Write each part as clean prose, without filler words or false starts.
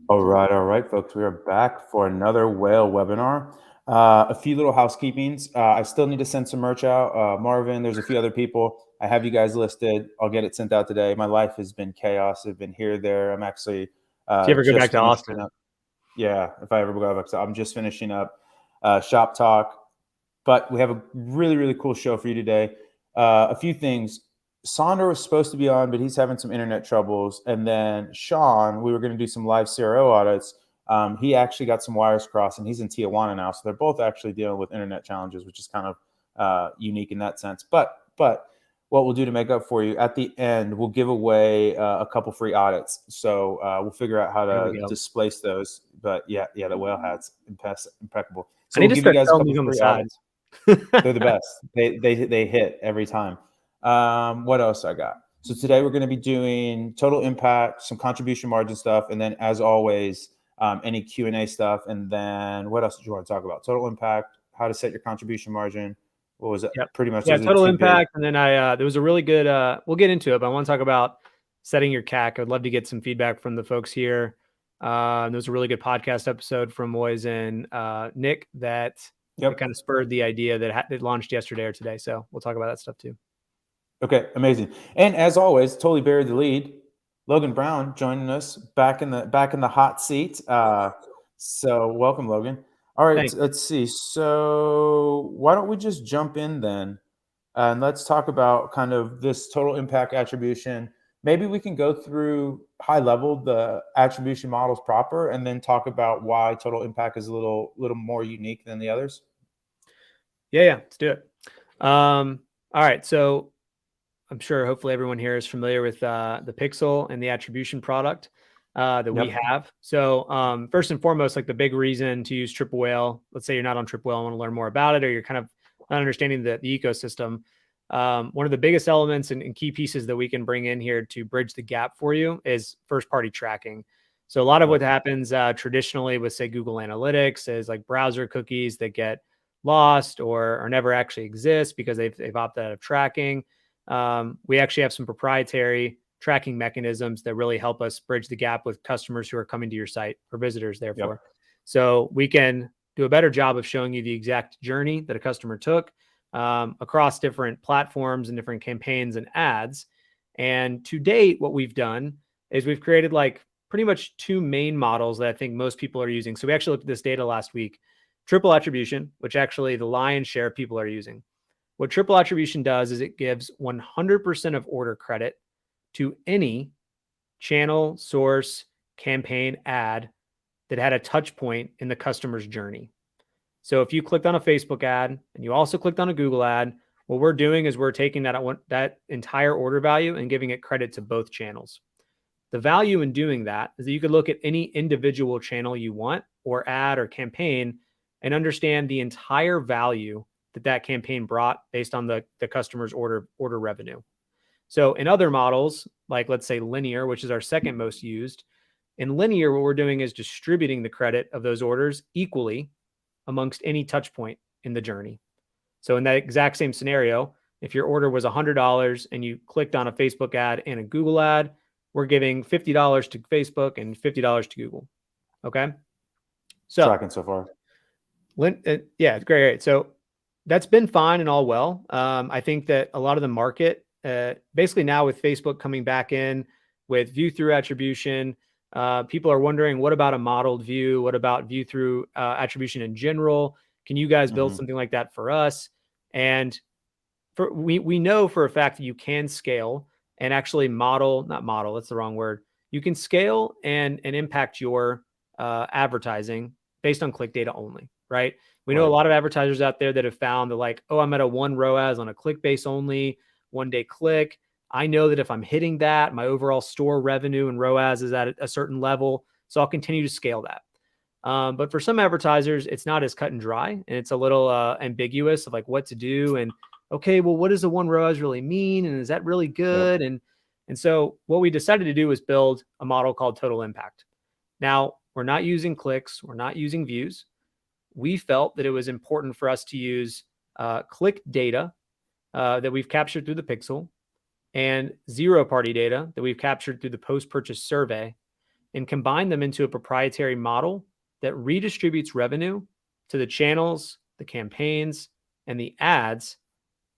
All right, folks. We are back for another whale webinar. A few little housekeepings. I still need to send some merch out. Marvin, there's a few other people. I have you guys listed. I'll get it sent out today. My life has been chaos. I've been here, there. I'm actually If you ever go back just to finishing Austin. up. Yeah, if I ever go back, I'm just finishing up Shop Talk. But we have a really, really cool show for you today. A few things. Sonder was supposed to be on, but he's having some internet troubles. And then Sean, we were going to do some live CRO audits. He actually got some wires crossed, and he's in Tijuana now. So they're both actually dealing with internet challenges, which is kind of unique in that sense. But what we'll do to make up for you at the end, we'll give away a couple free audits. So we'll figure out how to displace those. But yeah, the whale hats, impeccable. So I need we'll to give you start guys a selling couple these on the free side. audits. They're the best. They hit every time. What else I got? So today we're going to be doing total impact, some contribution margin stuff, and then as always, any Q&A stuff. And then what else did you want to talk about? Total impact, how to set your contribution margin. What was it? Yep. Pretty much. Yeah, total impact. And then there was a really good, we'll get into it, but I want to talk about setting your CAC. I'd love to get some feedback from the folks here. There was a really good podcast episode from Moise and Nick that kind of spurred the idea that it launched yesterday or today. So we'll talk about that stuff too. Okay, amazing. And as always, totally buried the lead. Logan Brown joining us back in the hot seat. So welcome, Logan. All right, Thanks. let's see. So why don't we just jump in then, and let's talk about kind of this total impact attribution. Maybe we can go through high level the attribution models proper, and then talk about why total impact is a little more unique than the others. Yeah, let's do it. All right, so I'm sure hopefully everyone here is familiar with the Pixel and the attribution product that we have. So first and foremost, like the big reason to use Triple Whale, let's say you're not on Triple Whale and want to learn more about it, or you're kind of not understanding the ecosystem. One of the biggest elements and key pieces that we can bring in here to bridge the gap for you is first-party tracking. So a lot of what happens traditionally with, say, Google Analytics is like browser cookies that get lost or never actually exist because they've opted out of tracking. We actually have some proprietary tracking mechanisms that really help us bridge the gap with customers who are coming to your site, or visitors, therefore. So we can do a better job of showing you the exact journey that a customer took across different platforms and different campaigns and ads. And to date, what we've done is we've created like pretty much two main models that I think most people are using. So we actually looked at this data last week. Triple attribution, which actually the lion's share of people are using. What triple attribution does is it gives 100% of order credit to any channel, source, campaign, ad that had a touch point in the customer's journey. So if you clicked on a Facebook ad and you also clicked on a Google ad, what we're doing is we're taking that entire order value and giving it credit to both channels. The value in doing that is that you could look at any individual channel you want, or ad or campaign, and understand the entire value that campaign brought based on the customer's order revenue. So in other models, like let's say linear, which is our second most used, in linear, what we're doing is distributing the credit of those orders equally amongst any touch point in the journey. So in that exact same scenario, if your order was $100 and you clicked on a Facebook ad and a Google ad, we're giving $50 to Facebook and $50 to Google. Okay. So tracking so far. Yeah, it's great. So that's been fine and all well. I think that a lot of the market, basically now with Facebook coming back in with view through attribution, people are wondering, what about a modeled view? What about view through attribution in general? Can you guys build something like that for us? And we know for a fact that you can scale and actually that's the wrong word. You can scale and impact your advertising based on click data only, right? We know a lot of advertisers out there that have found that like, oh, I'm at a 1 ROAS on a click base only, 1 day click. I know that if I'm hitting that, my overall store revenue and ROAS is at a certain level. So I'll continue to scale that. But for some advertisers, it's not as cut and dry, and it's a little ambiguous of like what to do. And okay, well, what does the 1 ROAS really mean? And is that really good? And so what we decided to do was build a model called Total Impact. Now, we're not using clicks. We're not using views. We felt that it was important for us to use click data that we've captured through the Pixel and zero-party data that we've captured through the post-purchase survey and combine them into a proprietary model that redistributes revenue to the channels, the campaigns, and the ads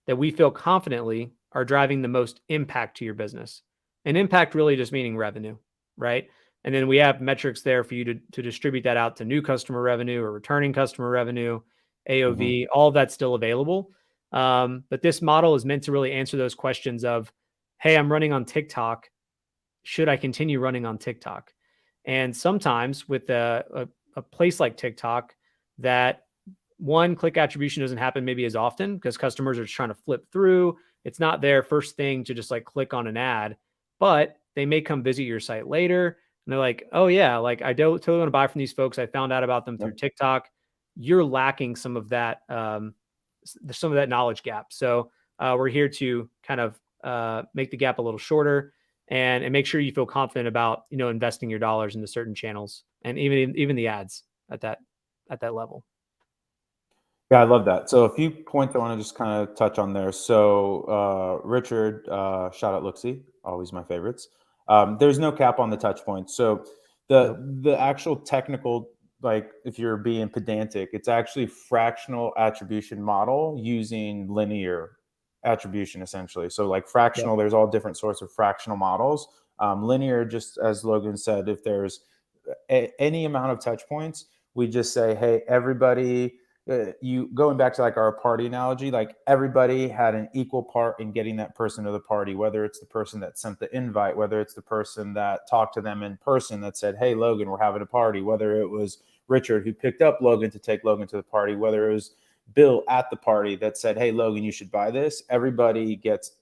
that we feel confidently are driving the most impact to your business. And impact really just meaning revenue, right? And then we have metrics there for you to distribute that out to new customer revenue or returning customer revenue, AOV, all of that's still available. But this model is meant to really answer those questions of, hey, I'm running on TikTok. Should I continue running on TikTok? And sometimes with a place like TikTok, that one, click attribution doesn't happen maybe as often because customers are just trying to flip through. It's not their first thing to just like click on an ad, but they may come visit your site later and they're like, oh yeah, like I don't totally want to buy from these folks. I found out about them through TikTok. You're lacking some of that knowledge gap. So we're here to kind of make the gap a little shorter and make sure you feel confident about, investing your dollars into certain channels and even the ads at that level. Yeah, I love that. So a few points I want to just kind of touch on there. So Richard, shout out Looksy, always my favorites. There's no cap on the touch points. So the actual technical, like if you're being pedantic, it's actually fractional attribution model using linear attribution essentially. So like fractional, there's all different sorts of fractional models. Linear, just as Logan said, if there's any amount of touch points, we just say, hey, everybody, you going back to like our party analogy, like everybody had an equal part in getting that person to the party, whether it's the person that sent the invite, whether it's the person that talked to them in person that said, hey, Logan, we're having a party, whether it was Richard who picked up Logan to take Logan to the party, whether it was Bill at the party that said, hey, Logan, you should buy this. Everybody gets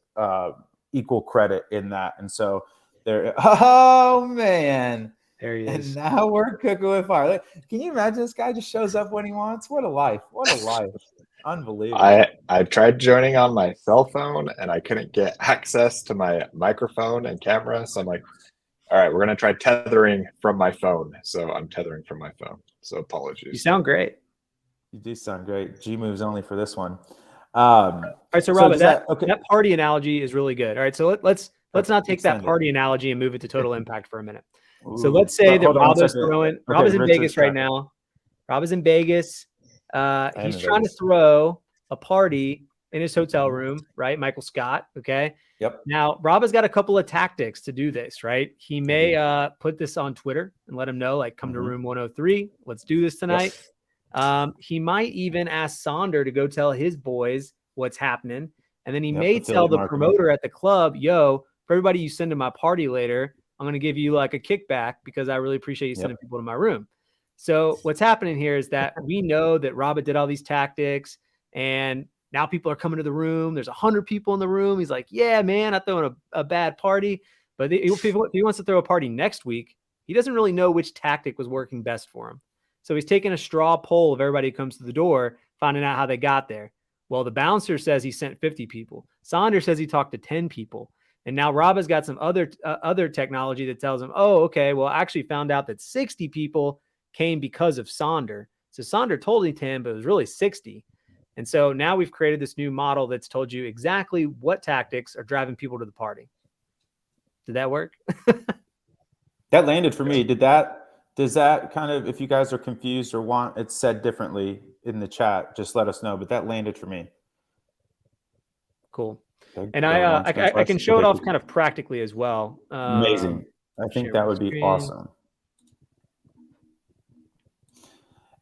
equal credit in that. And so there, oh man. There he is. And now we're cooking with fire. Like, can you imagine this guy just shows up when he wants? What a life. What a life. Unbelievable. I tried joining on my cell phone and I couldn't get access to my microphone and camera. So I'm like, all right, we're going to try tethering from my phone. So I'm tethering from my phone. So apologies. You sound great. You do sound great. G moves only for this one. All right. So Robin, that party analogy is really good. All right. So let's not take that party analogy and move it to total impact for a minute. So let's say that Rob is in Vegas right now. Rob is in Vegas. He's trying to throw a party in his hotel room, right? Michael Scott. Okay. Yep. Now, Rob has got a couple of tactics to do this, right? He may put this on Twitter and let him know, like, come to room 103. Let's do this tonight. Yes. He might even ask Sonder to go tell his boys what's happening. And then he may tell the promoter at the club, yo, for everybody you send to my party later, I'm going to give you like a kickback because I really appreciate you sending people to my room. So what's happening here is that we know that Robert did all these tactics and now people are coming to the room. There's 100 people in the room. He's like, yeah, man, I'm throwing a bad party. But if he wants to throw a party next week, he doesn't really know which tactic was working best for him. So he's taking a straw poll of everybody who comes to the door, finding out how they got there. Well, the bouncer says he sent 50 people. Sonder says he talked to 10 people. And now Rob has got some other technology that tells him, oh, okay, well, I actually found out that 60 people came because of Sonder. So Sonder told me 10, but it was really 60. And so now we've created this new model that's told you exactly what tactics are driving people to the party. Did that work? That landed for me. Does that kind of, if you guys are confused or want it said differently in the chat, just let us know. But that landed for me. Cool. Okay, and I can show it off kind of practically as well. Amazing. I think that would be awesome.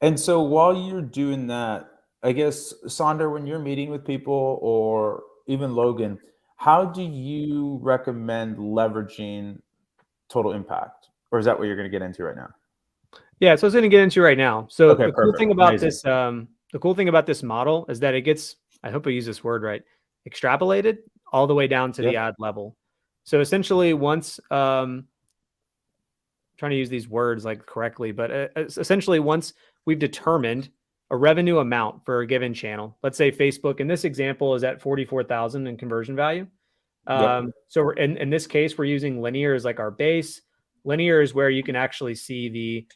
And so while you're doing that, I guess, Sonder, when you're meeting with people or even Logan, how do you recommend leveraging total impact? Or is that what you're going to get into right now? Yeah, so I was going to get into right now. So the cool thing about this, the cool thing about this model is that it gets, I hope I use this word right, extrapolated all the way down to the ad level. So essentially once, trying to use these words like correctly, but essentially once we've determined a revenue amount for a given channel, let's say Facebook in this example is at 44,000 in conversion value. So we're, in this case, we're using linear as like our base. Linear is where you can actually see the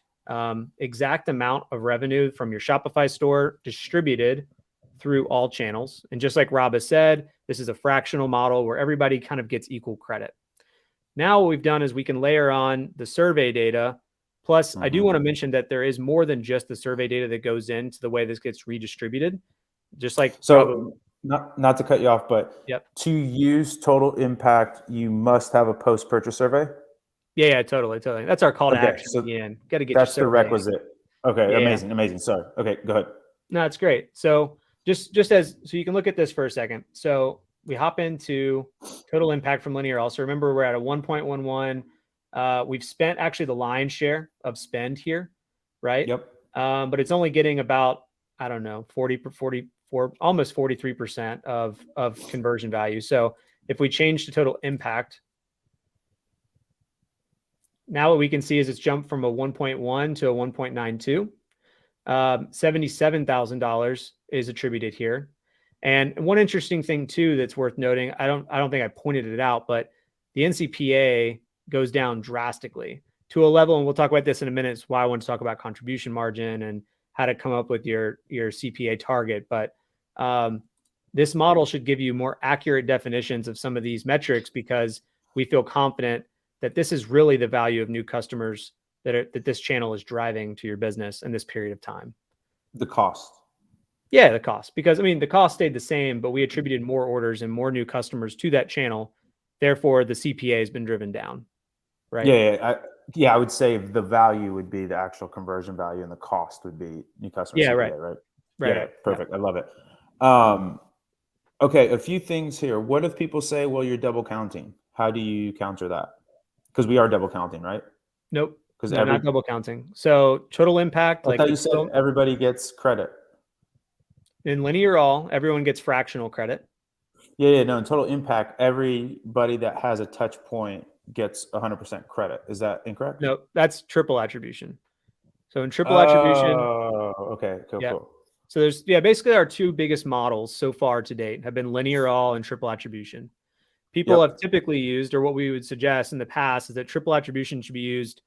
exact amount of revenue from your Shopify store distributed through all channels. And just like Rob has said, this is a fractional model where everybody kind of gets equal credit. Now what we've done is we can layer on the survey data. Plus, I do want to mention that there is more than just the survey data that goes into the way this gets redistributed. Just like so not to cut you off, but yep. to use Total Impact, you must have a post-purchase survey. Yeah, totally. That's our call to action. So again, got to get that's the requisite. Okay, Yeah. amazing. Sorry. Okay, go ahead. No, it's great. So just as so you can look at this for a second. So we hop into Total Impact from Linear. Also, remember we're at a 1.11. We've spent actually the lion's share of spend here, right? Yep. But it's only getting about, I don't know, 44, almost 43% of conversion value. So if we change to Total Impact, now what we can see is it's jumped from a 1.1 to a 1.92. $77,000 is attributed here. And one interesting thing too that's worth noting, I don't think I pointed it out, but the NCPA goes down drastically to a level, and we'll talk about this in a minute. It's why I want to talk about contribution margin and how to come up with your CPA target. But this model should give you more accurate definitions of some of these metrics, because we feel confident that this is really the value of new customers that this channel is driving to your business in this period of time. The cost. Yeah, the cost. Because, I mean, the cost stayed the same, but we attributed more orders and more new customers to that channel. Therefore, the CPA has been driven down, right? Yeah, I would say the value would be the actual conversion value, and the cost would be new customer CPA, right? Right. Perfect. Yeah. I love it. Okay, a few things here. What if people say, well, you're double counting? How do you counter that? Because we are double counting, right? Nope. Because not double counting. So Total Impact, I thought you said everybody gets credit. In Linear All, everyone gets fractional credit. Yeah, no, in Total Impact, everybody that has a touch point gets 100% credit. Is that incorrect? No, that's triple attribution. So in triple attribution. Oh, okay, cool. So there's, basically our two biggest models so far to date have been Linear All and triple attribution. People have typically used, or what we would suggest in the past, is that triple attribution should be used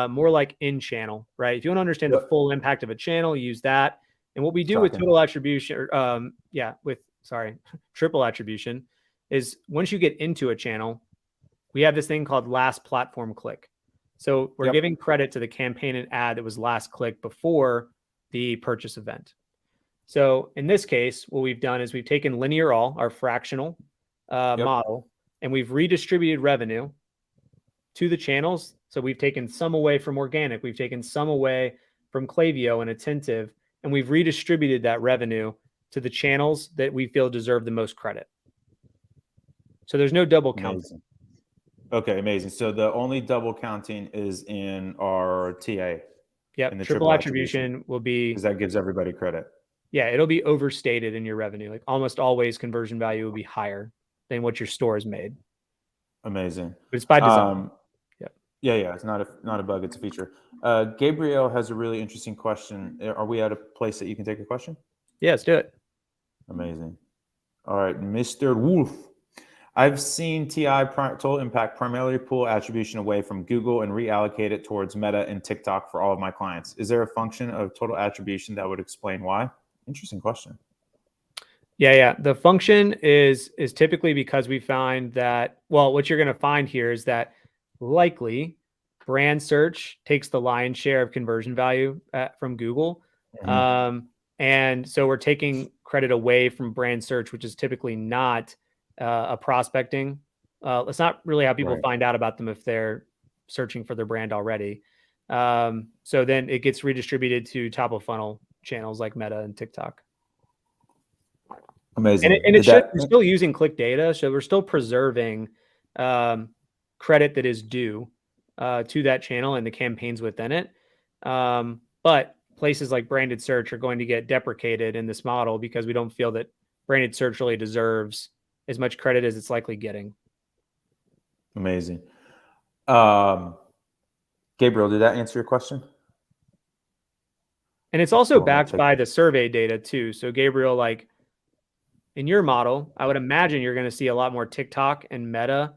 more like in channel, right? If you want to understand the full impact of a channel, use that. And what we do with total attribution, triple attribution, is once you get into a channel, we have this thing called last platform click. So we're giving credit to the campaign and ad that was last clicked before the purchase event. So in this case, what we've done is we've taken Linear All, our fractional model, and we've redistributed revenue to the channels. So we've taken some away from organic, we've taken some away from Klaviyo and Attentive, and we've redistributed that revenue to the channels that we feel deserve the most credit. So there's no double counting. Okay, amazing. So the only double counting is in our TA. Yep. In the triple attribution will be, because that gives everybody credit. Yeah, it'll be overstated in your revenue. Like almost always, conversion value will be higher than what your store has made. Amazing. But it's by design. Yeah. It's not a bug; it's a feature. Gabriel has a really interesting question. Are we at a place that you can take a question? Yeah, let's do it. Amazing. All right, Mr. Wolf. I've seen TI Total Impact primarily pull attribution away from Google and reallocate it towards Meta and TikTok for all of my clients. Is there a function of total attribution that would explain why? Interesting question. Yeah. The function is typically because we find that, well, what you're going to find here is that likely brand search takes the lion's share of conversion value from Google. And so we're taking credit away from brand search, which is typically not a prospecting. It's not really how people find out about them if they're searching for their brand already. So then it gets redistributed to top of funnel channels like Meta and TikTok. Amazing. And we're still using click data. So we're still preserving credit that is due to that channel and the campaigns within it. But places like branded search are going to get deprecated in this model because we don't feel that branded search really deserves as much credit as it's likely getting. Amazing. Gabriel, did that answer your question? And it's also backed by the survey data too. So Gabriel, like in your model, I would imagine you're going to see a lot more TikTok and Meta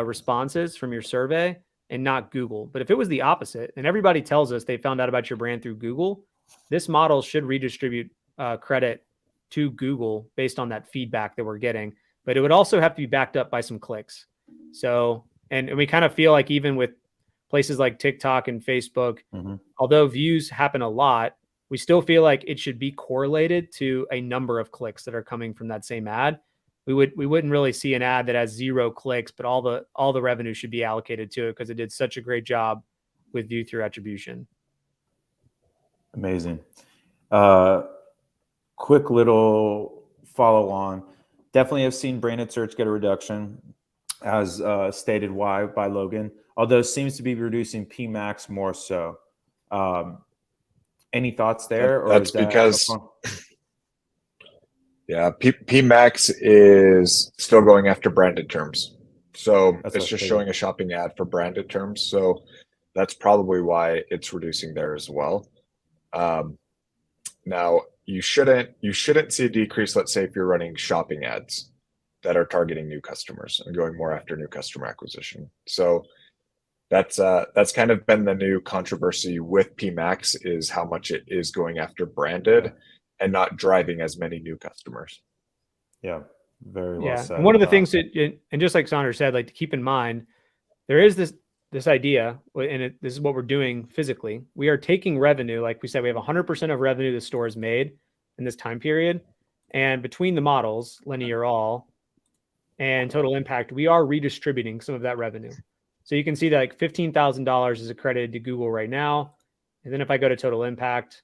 responses from your survey and not Google. But if it was the opposite, and everybody tells us they found out about your brand through Google, this model should redistribute credit to Google based on that feedback that we're getting. But it would also have to be backed up by some clicks. So And we kind of feel like even with places like TikTok and Facebook, although views happen a lot, we still feel like it should be correlated to a number of clicks that are coming from that same ad. We wouldn't really see an ad that has 0 clicks, but all the revenue should be allocated to it because it did such a great job with view through attribution. Amazing. Quick little follow on. Definitely have seen branded search get a reduction, as stated why by Logan, although seems to be reducing PMax more so. Any thoughts there? That's because PMax is still going after branded terms. So it's just showing a shopping ad for branded terms. So that's probably why it's reducing there as well. Now you shouldn't see a decrease, let's say if you're running shopping ads that are targeting new customers and going more after new customer acquisition. So that's kind of been the new controversy with PMax, is how much it is going after branded and not driving as many new customers. Yeah, very well said. And one of the things that, and just like Saunders said, like to keep in mind, there is this idea, and this is what we're doing physically. We are taking revenue, like we said, we have 100% of revenue the store has made in this time period, and between the models, linear all and total impact, we are redistributing some of that revenue. So you can see that like $15,000 is accredited to Google right now. And then if I go to total impact,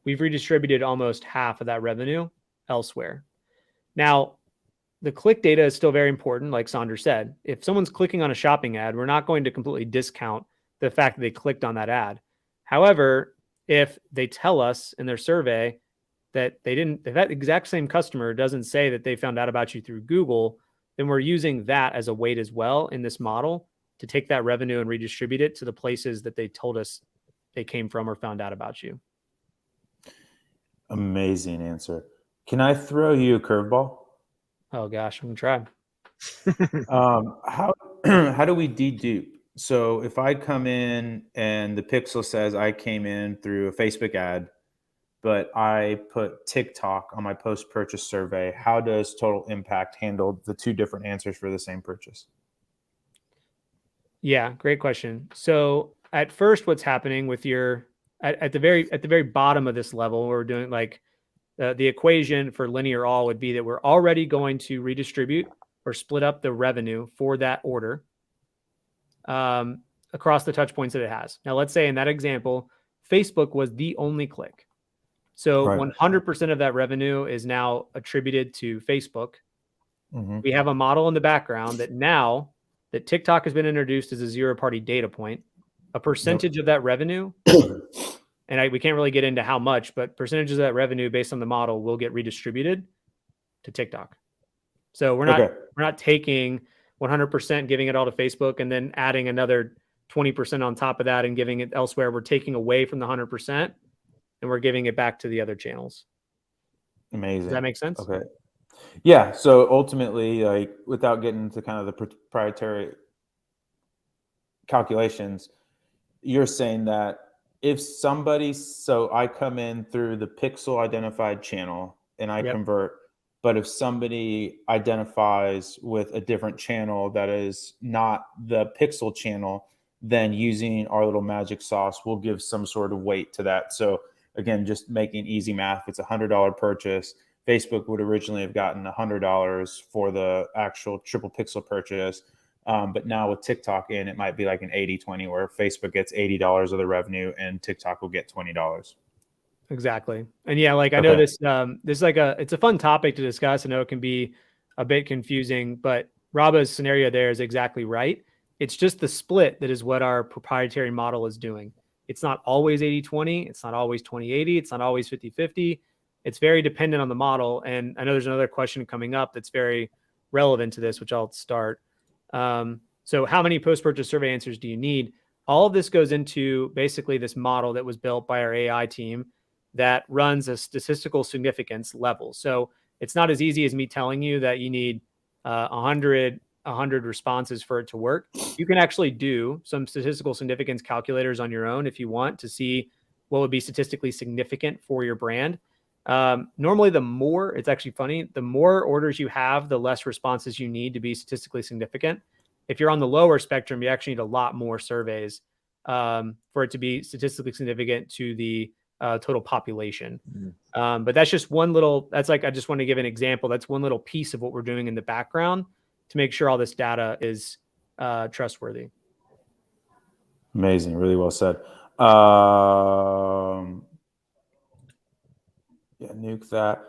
we've redistributed almost half of that revenue elsewhere. Now, the click data is still very important, like Saunders said. If someone's clicking on a shopping ad, we're not going to completely discount the fact that they clicked on that ad. However, if they tell us in their survey that if that exact same customer doesn't say that they found out about you through Google, then we're using that as a weight as well in this model to take that revenue and redistribute it to the places that they told us they came from or found out about you. Amazing answer. Can I throw you a curveball? Oh gosh, I'm gonna try. How do we dedupe? So if I come in and the pixel says I came in through a Facebook ad, but I put TikTok on my post-purchase survey, how does total impact handle the two different answers for the same purchase? Yeah, great question. So at first, what's happening with at the very bottom of this level, we're doing like the equation for linear all would be that we're already going to redistribute or split up the revenue for that order across the touch points that it has. Now, let's say in that example, Facebook was the only click. So 100% of that revenue is now attributed to Facebook. We have a model in the background that now that TikTok has been introduced as a zero-party data point, a percentage of that revenue, and we can't really get into how much, but percentages of that revenue based on the model will get redistributed to TikTok. So we're not taking 100%, giving it all to Facebook, and then adding another 20% on top of that and giving it elsewhere. We're taking away from the 100%. And we're giving it back to the other channels. Amazing. Does that make sense? Okay. Yeah. So ultimately, like without getting into kind of the proprietary calculations, you're saying that if so I come in through the pixel identified channel and I convert, but if somebody identifies with a different channel that is not the pixel channel, then using our little magic sauce will give some sort of weight to that. So again, just making easy math, it's $100 purchase. Facebook would originally have gotten $100 for the actual triple pixel purchase. But now with TikTok in, it might be like an 80-20 where Facebook gets $80 of the revenue and TikTok will get $20. Exactly. And yeah, like I know this is like it's a fun topic to discuss. I know it can be a bit confusing, but Raba's scenario there is exactly right. It's just the split that is what our proprietary model is doing. It's not always 80-20. It's not always 20-80. It's not always 50-50. It's very dependent on the model. And I know there's another question coming up that's very relevant to this, which I'll start. So how many post-purchase survey answers do you need? All of this goes into basically this model that was built by our AI team that runs a statistical significance level. So it's not as easy as me telling you that you need 100 responses for it to work. You can actually do some statistical significance calculators on your own if you want to see what would be statistically significant for your brand. Normally, it's actually funny, the more orders you have, the less responses you need to be statistically significant. If you're on the lower spectrum, you actually need a lot more surveys for it to be statistically significant to the total population. But that's just one little, that's like, I just want to give an example. That's one little piece of what we're doing in the background to make sure all this data is trustworthy. Amazing. Really well said. Yeah, nuke that.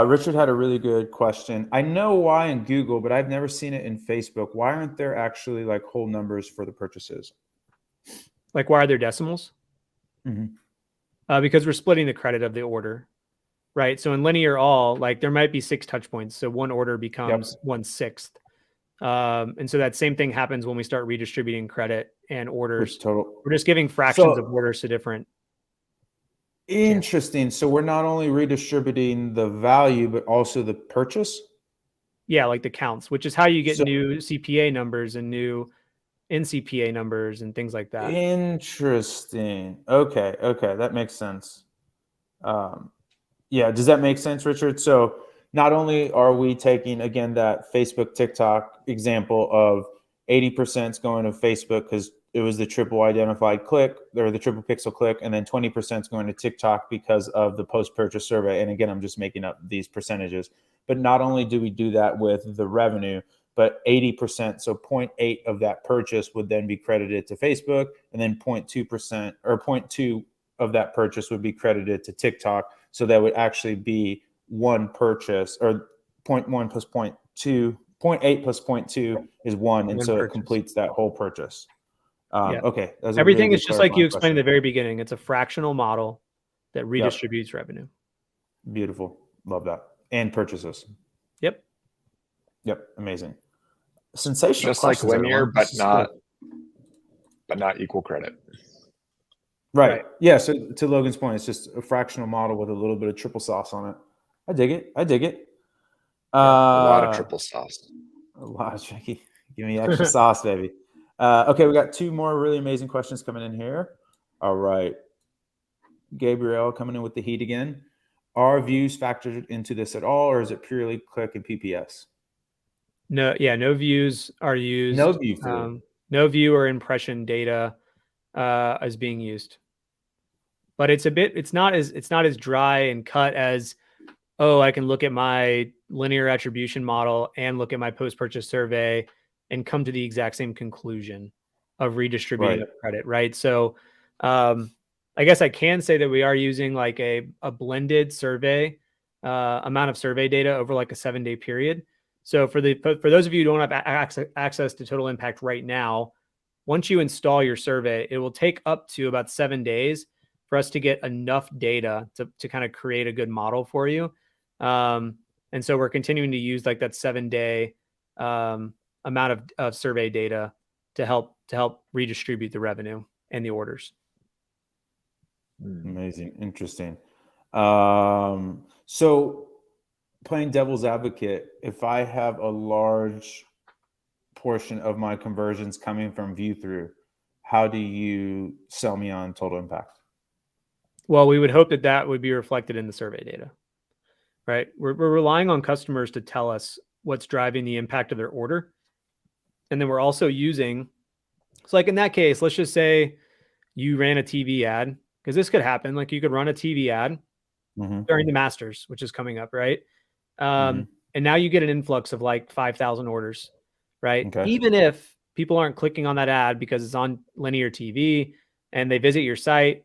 Richard had a really good question. I know why in Google, but I've never seen it in Facebook. Why aren't there actually like whole numbers for the purchases? Like, why are there decimals? Mm-hmm. Because we're splitting the credit of the order, right? So in linear all, like there might be 6 touch points. So one order becomes 1/6. And so that same thing happens when we start redistributing credit and orders. We're just giving fractions of orders to different. Interesting. So we're not only redistributing the value, but also the purchase? Yeah, like the counts, which is how you get new CPA numbers and new NCPA numbers and things like that. Interesting. Okay. That makes sense. Yeah. Does that make sense, Richard? So not only are we taking, again, that Facebook, TikTok example of 80% is going to Facebook because it was the triple identified click or the triple pixel click, and then 20% is going to TikTok because of the post-purchase survey. And again, I'm just making up these percentages. But not only do we do that with the revenue, but 80%, so 0.8 of that purchase would then be credited to Facebook, and then 0.2% or 0.2 of that purchase would be credited to TikTok. So that would actually be one purchase, or 0.1 plus 0.2, 0.8 plus 0.2 is 1. And so it completes that whole purchase. Okay. Everything is just like you explained at the very beginning. It's a fractional model that redistributes revenue. Beautiful. Love that. And purchases. Yep. Amazing. Sensational. Just like linear, but not equal credit. Right. Yeah. So to Logan's point, it's just a fractional model with a little bit of triple sauce on it. I dig it. A lot of triple sauce. A lot, Jackie. Give me extra sauce, baby. Okay, we got 2 more really amazing questions coming in here. All right. Gabriel coming in with the heat again. Are views factored into this at all, or is it purely click and PPS? No views are used. No view. No view or impression data is being used. But it's not as dry and cut as, I can look at my linear attribution model and look at my post-purchase survey and come to the exact same conclusion of redistributing credit, right? So I guess I can say that we are using like a blended survey amount of survey data over like a 7-day period. So for those of you who don't have access to Total Impact right now, once you install your survey, it will take up to about 7 days for us to get enough data to kind of create a good model for you. And so we're continuing to use like that 7-day amount of survey data to help redistribute the revenue and the orders. Amazing. Interesting. So playing devil's advocate, if I have a large portion of my conversions coming from view through, how do you sell me on Total Impact? Well, we would hope that would be reflected in the survey data, right? We're relying on customers to tell us what's driving the impact of their order. And then we're also using, so like in that case, let's just say you ran a TV ad, because this could happen. Like you could run a TV ad during the Masters, which is coming up, right? And now you get an influx of like 5,000 orders, right? Okay. Even if people aren't clicking on that ad because it's on linear TV and they visit your site,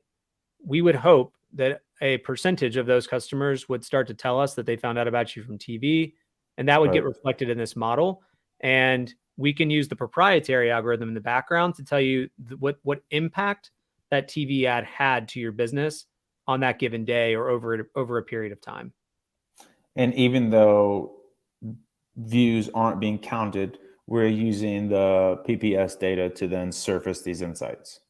we would hope that a percentage of those customers would start to tell us that they found out about you from TV, and that would get reflected in this model. And we can use the proprietary algorithm in the background to tell you what impact that TV ad had to your business on that given day or over a period of time. And even though views aren't being counted, we're using the PPS data to then surface these insights.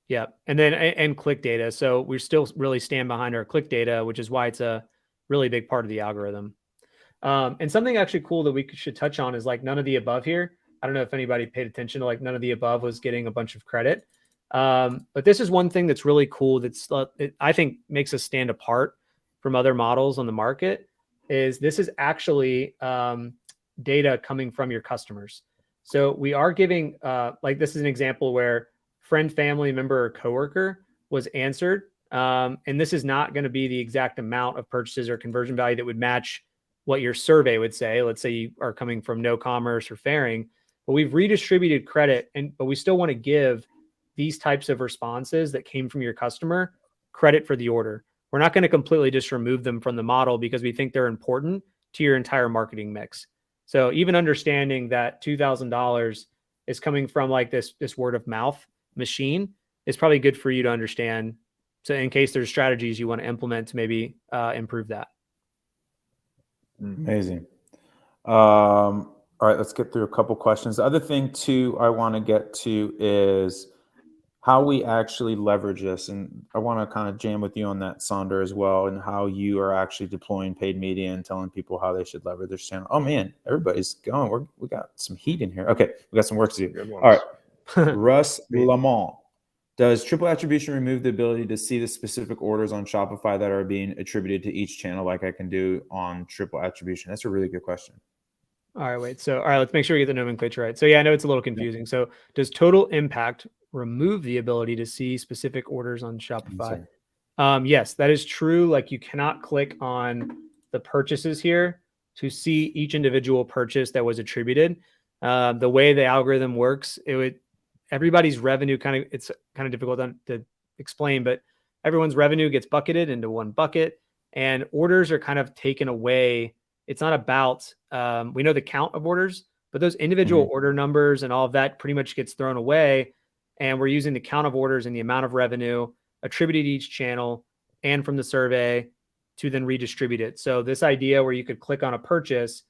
Yeah. And click data. So we still really stand behind our click data, which is why it's a really big part of the algorithm. And something actually cool that we should touch on is like none of the above here. I don't know if anybody paid attention to like none of the above was getting a bunch of credit. But this is one thing that's really cool. I think makes us stand apart from other models on the market is this is actually data coming from your customers. So we are giving, like this is an example where friend, family member, or coworker was answered. And this is not going to be the exact amount of purchases or conversion value that would match what your survey would say. Let's say you are coming from no commerce or fairing, but we've redistributed credit, but we still want to give these types of responses that came from your customer credit for the order. We're not going to completely just remove them from the model because we think they're important to your entire marketing mix. So even understanding that $2,000 is coming from like this word of mouth machine is probably good for you to understand. So in case there's strategies you want to implement to maybe improve that. Amazing. All right, let's get through a couple questions. The other thing too I want to get to is how we actually leverage this. And I want to kind of jam with you on that, Sonder, as well, and how you are actually deploying paid media and telling people how they should leverage this channel. Oh man, everybody's going. We got some heat in here. Okay, we got some work to do. All right. Russ Lamont. Does triple attribution remove the ability to see the specific orders on Shopify that are being attributed to each channel like I can do on triple attribution? That's a really good question. All right, wait. So, all right, let's make sure we get the nomenclature right. So, yeah, I know it's a little confusing. So, does total impact remove the ability to see specific orders on Shopify? Yes, that is true. Like, you cannot click on the purchases here to see each individual purchase that was attributed. The way the algorithm works, everybody's revenue it's kind of difficult to explain, but everyone's revenue gets bucketed into one bucket, and orders are kind of taken away. It's not about, we know the count of orders, but those individual order numbers and all of that pretty much gets thrown away. And we're using the count of orders and the amount of revenue attributed to each channel and from the survey to then redistribute it. So this idea where you could click on a purchase,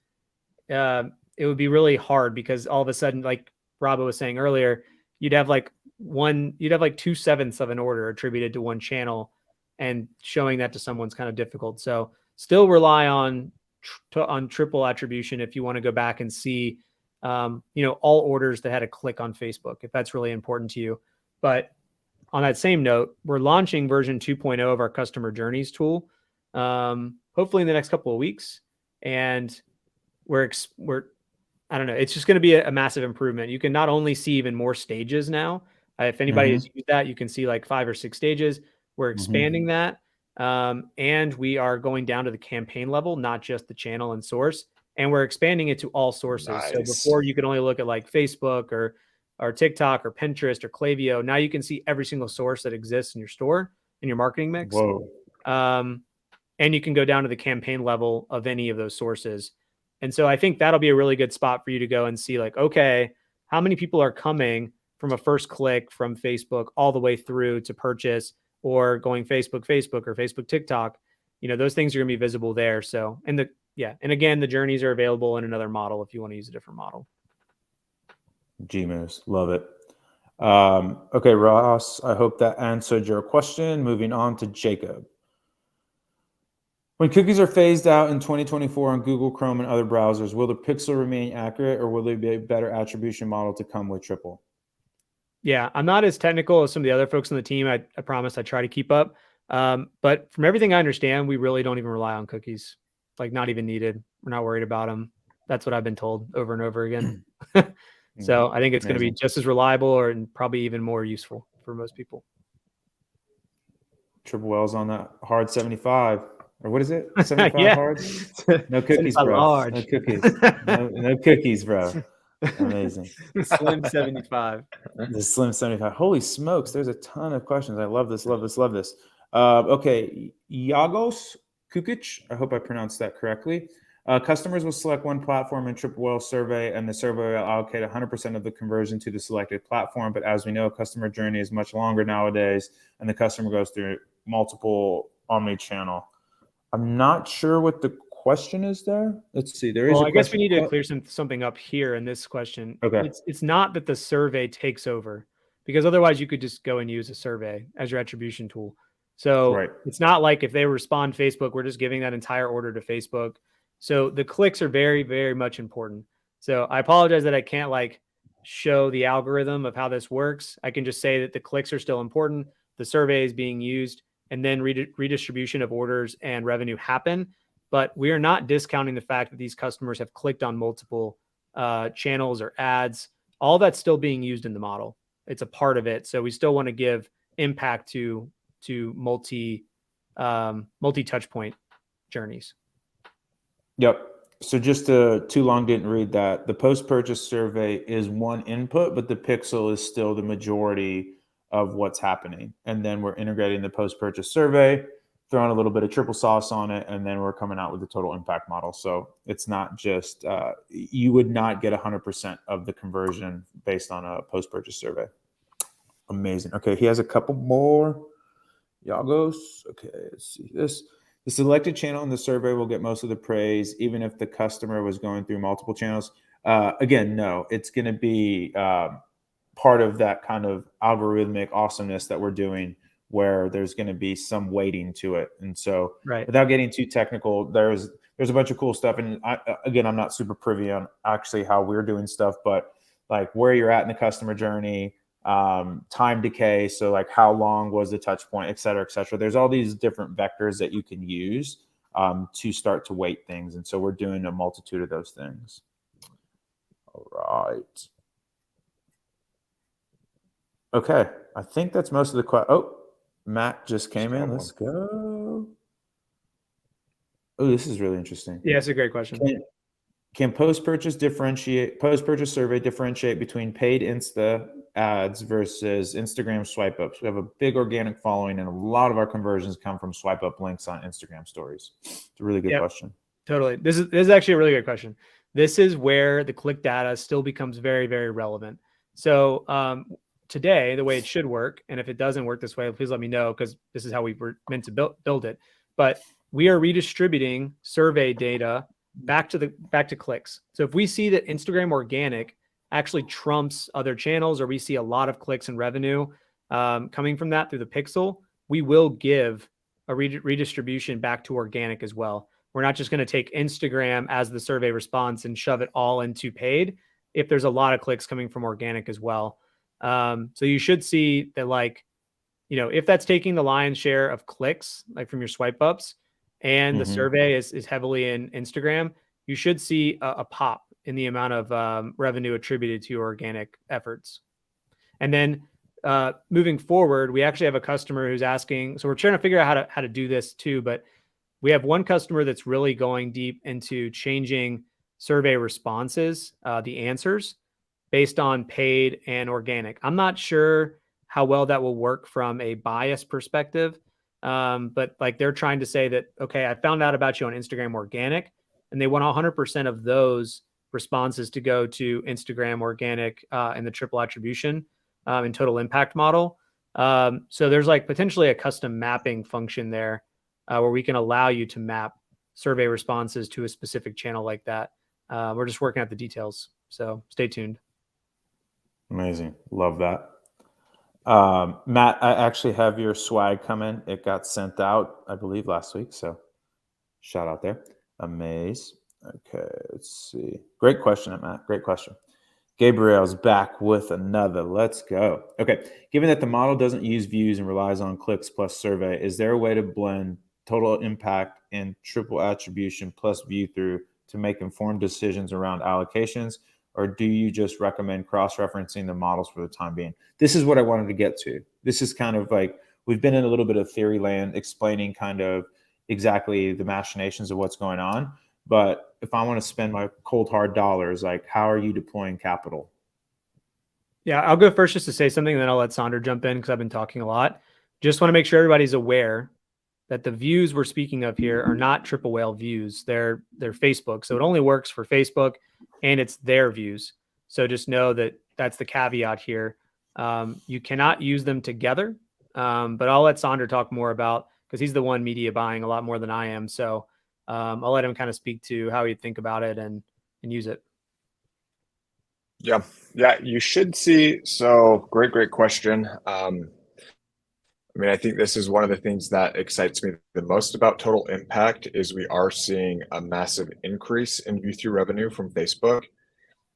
it would be really hard because all of a sudden, like Robbo was saying earlier, you'd have like 2/7 of an order attributed to one channel, and showing that to someone's kind of difficult. So still rely on triple attribution if you want to go back and see, all orders that had a click on Facebook, if that's really important to you. But on that same note, we're launching version 2.0 of our customer journeys tool, hopefully in the next couple of weeks. And we're I don't know, it's just going to be a massive improvement. You can not only see even more stages now. If anybody has used that, you can see like 5 or 6 stages. We're expanding that. And we are going down to the campaign level, not just the channel and source. And we're expanding it to all sources. Nice. So before you could only look at like Facebook or TikTok or Pinterest or Klaviyo. Now you can see every single source that exists in your store, in your marketing mix. Whoa. And you can go down to the campaign level of any of those sources. And so I think that'll be a really good spot for you to go and see like, okay, how many people are coming from a first click from Facebook all the way through to purchase, or going Facebook or Facebook, TikTok. Those things are going to be visible there. So, and again, the journeys are available in another model if you want to use a different model. Gmoose, love it. Okay, Ross, I hope that answered your question. Moving on to Jacob. When cookies are phased out in 2024 on Google Chrome and other browsers, will the pixel remain accurate, or will there be a better attribution model to come with triple? Yeah, I'm not as technical as some of the other folks on the team. I promise I try to keep up. But from everything I understand, we really don't even rely on cookies. Like, not even needed. We're not worried about them. That's what I've been told over and over again. So I think it's going to be just as reliable and probably even more useful for most people. Triple Well's on that hard 75. Or what is it? 75 Yeah. hard? No cookies, bro. Large. No cookies. No cookies, bro. Amazing. Slim 75. The Slim 75. Holy smokes. There's a ton of questions. I love this. Okay. Yagos Kukic. I hope I pronounced that correctly. Customers will select one platform in Triple Well survey, and the survey will allocate 100% of the conversion to the selected platform. But as we know, customer journey is much longer nowadays, and the customer goes through multiple omni-channel. I'm not sure what the question is there. Let's see. I guess we need to clear something up here in this question. Okay. It's not that the survey takes over, because otherwise you could just go and use a survey as your attribution tool. So It's not like if they respond Facebook, we're just giving that entire order to Facebook. So the clicks are very, very much important. So I apologize that I can't like show the algorithm of how this works. I can just say that the clicks are still important. The survey is being used, and then redistribution of orders and revenue happen. But we are not discounting the fact that these customers have clicked on multiple channels or ads, all that's still being used in the model. It's a part of it. So we still want to give impact to multi touch point journeys. Yep. So just too long didn't read that. The post-purchase survey is one input, but the pixel is still the majority of what's happening. And then we're integrating the post-purchase survey, throwing a little bit of triple sauce on it, and then we're coming out with the total impact model. So it's not just, you would not get 100% of the conversion based on a post-purchase survey. Amazing. Okay, he has a couple more. Yagos. Okay, let's see this. The selected channel in the survey will get most of the praise, even if the customer was going through multiple channels. Again, no, it's going to be part of that kind of algorithmic awesomeness that we're doing, where there's going to be some weighting to it. And so, without getting too technical, there's a bunch of cool stuff. And I'm not super privy on actually how we're doing stuff, but like where you're at in the customer journey, time decay, so like how long was the touch point, et cetera, et cetera. There's all these different vectors that you can use to start to weight things, and so we're doing a multitude of those things. All right. Okay, I think that's most of the questions. Oh, Matt just came in. Let's go. Oh, this is really interesting. Yeah, it's a great question. Can post-purchase survey differentiate between paid Insta ads versus Instagram swipe ups? We have a big organic following, and a lot of our conversions come from swipe up links on Instagram stories. It's a really good question. Totally. This is actually a really good question. This is where the click data still becomes very, very relevant. So today, the way it should work, and if it doesn't work this way, please let me know, because this is how we were meant to build it. But we are redistributing survey data back to clicks. So if we see that Instagram organic actually trumps other channels, or we see a lot of clicks and revenue coming from that through the pixel, we will give a redistribution back to organic as well. We're not just going to take Instagram as the survey response and shove it all into paid if there's a lot of clicks coming from organic as well. So you should see that, like, if that's taking the lion's share of clicks, like from your swipe ups, and the survey is heavily in Instagram, you should see a pop in the amount of revenue attributed to your organic efforts. And then moving forward, we actually have a customer who's asking, so we're trying to figure out how to do this too, but we have one customer that's really going deep into changing survey responses, the answers, based on paid and organic. I'm not sure how well that will work from a bias perspective. But like, they're trying to say that, okay, I found out about you on Instagram organic, and they want 100% of those responses to go to Instagram organic in the triple attribution and total impact model. So there's like potentially a custom mapping function there where we can allow you to map survey responses to a specific channel like that. We're just working out the details, so stay tuned. Amazing. Love that. Matt, I actually have your swag coming. It got sent out, I believe, last week. So shout out there. Amaze. Okay, let's see. Great question, Matt. Great question. Gabriel's back with another. Let's go. Okay. Given that the model doesn't use views and relies on clicks plus survey, is there a way to blend total impact and triple attribution plus view through to make informed decisions around allocations? Or do you just recommend cross-referencing the models for the time being? This is what I wanted to get to. This is kind of like, we've been in a little bit of theory land explaining kind of exactly the machinations of what's going on. But if I want to spend my cold hard dollars, like, how are you deploying capital? Yeah, I'll go first just to say something, and then I'll let Sandra jump in because I've been talking a lot. Just want to make sure everybody's aware that the views we're speaking of here are not triple whale views. They're Facebook. So it only works for Facebook, and it's their views. So just know that that's the caveat here. You cannot use them together, but I'll let Sandra talk more about, because he's the one media buying a lot more than I am. So I'll let him kind of speak to how he'd think about it and use it. Yeah, you should see. So great question. I mean, I think this is one of the things that excites me the most about Total Impact is we are seeing a massive increase in view through revenue from Facebook.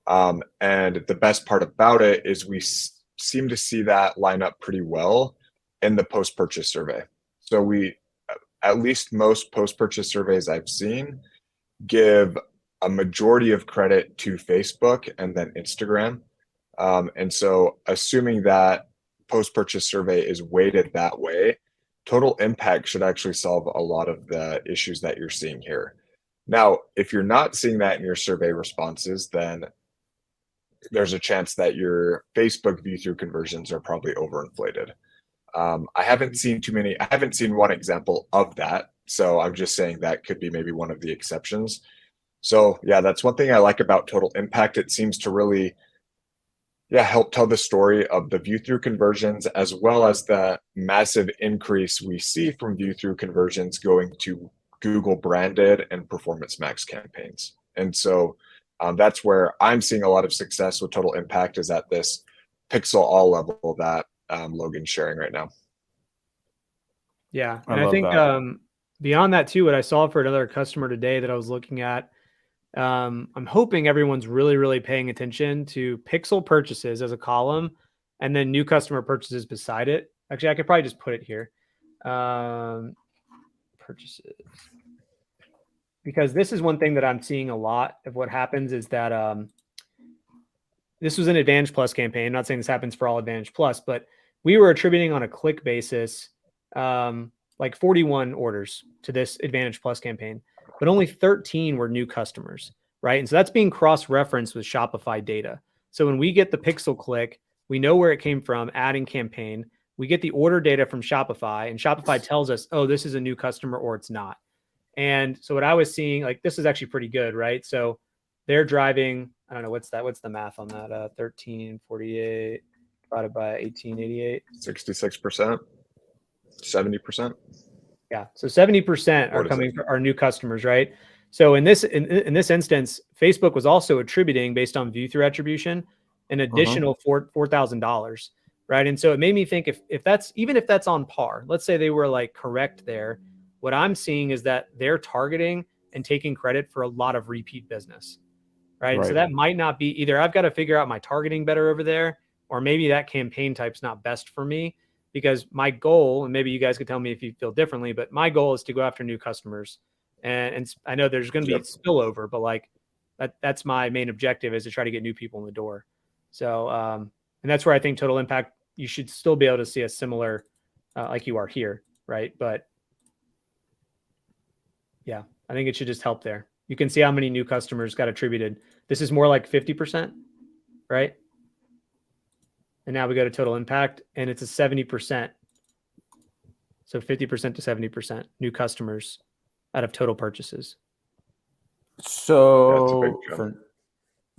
And the best part about it is we seem to see that line up pretty well in the post-purchase survey. So at least most post-purchase surveys I've seen give a majority of credit to Facebook and then Instagram. And so assuming that post-purchase survey is weighted that way, total impact should actually solve a lot of the issues that you're seeing here. Now, if you're not seeing that in your survey responses, then there's a chance that your Facebook view-through conversions are probably overinflated. I haven't seen one example of that. So I'm just saying that could be maybe one of the exceptions. So yeah, that's one thing I like about total impact. It seems to really help tell the story of the view-through conversions, as well as the massive increase we see from view-through conversions going to Google branded and Performance Max campaigns. And so that's where I'm seeing a lot of success with total impact, is at this pixel all level that Logan's sharing right now. Yeah. And I think beyond that too, what I saw for another customer today that I was looking at, I'm hoping everyone's really, really paying attention to pixel purchases as a column and then new customer purchases beside it. Actually, I could probably just put it here. Purchases. Because this is one thing that I'm seeing a lot of what happens is that this was an Advantage Plus campaign. I'm not saying this happens for all Advantage Plus, but we were attributing on a click basis like 41 orders to this Advantage Plus campaign, but only 13 were new customers, right? And so that's being cross-referenced with Shopify data. So when we get the pixel click, we know where it came from, adding campaign. We get the order data from Shopify, and Shopify tells us, oh, this is a new customer or it's not. And so what I was seeing, like, this is actually pretty good, right? So they're driving, I don't know, what's the math on that? 1348 divided by 1888. 66%, 70%. Yeah. So 70% are coming from our new customers, right? So in this instance, Facebook was also attributing, based on view through attribution, an additional $4,000, right? And so it made me think, if that's, even if that's on par, let's say they were like correct there, what I'm seeing is that they're targeting and taking credit for a lot of repeat business, right? So that might not be, either I've got to figure out my targeting better over there, or maybe that campaign type's not best for me, because my goal, and maybe you guys could tell me if you feel differently, but my goal is to go after new customers. And I know there's going to be spillover, but like that's my main objective, is to try to get new people in the door. So, and that's where I think total impact, you should still be able to see a similar, like you are here, right? But yeah, I think it should just help there. You can see how many new customers got attributed. This is more like 50%, right? And now we go to total impact, and it's a 70%. So 50% to 70% new customers out of total purchases. So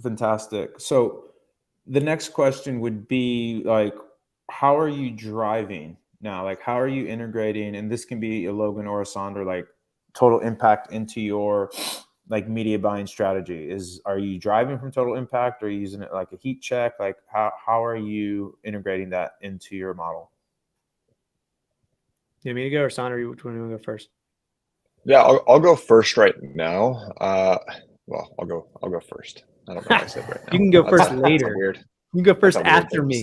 fantastic. So the next question would be, like, how are you driving now? Like, how are you integrating? And this can be a Logan or a Sandra, like, total impact into your like media buying strategy. Are you driving from total impact, or are you using it like a heat check? Like, how are you integrating that into your model? You want me to go, or Sandra, which one do you want to go first? Yeah, I'll go first right now. Well, I'll go first. I don't know what I said right now. You can go first later. Weird. You can go first after me.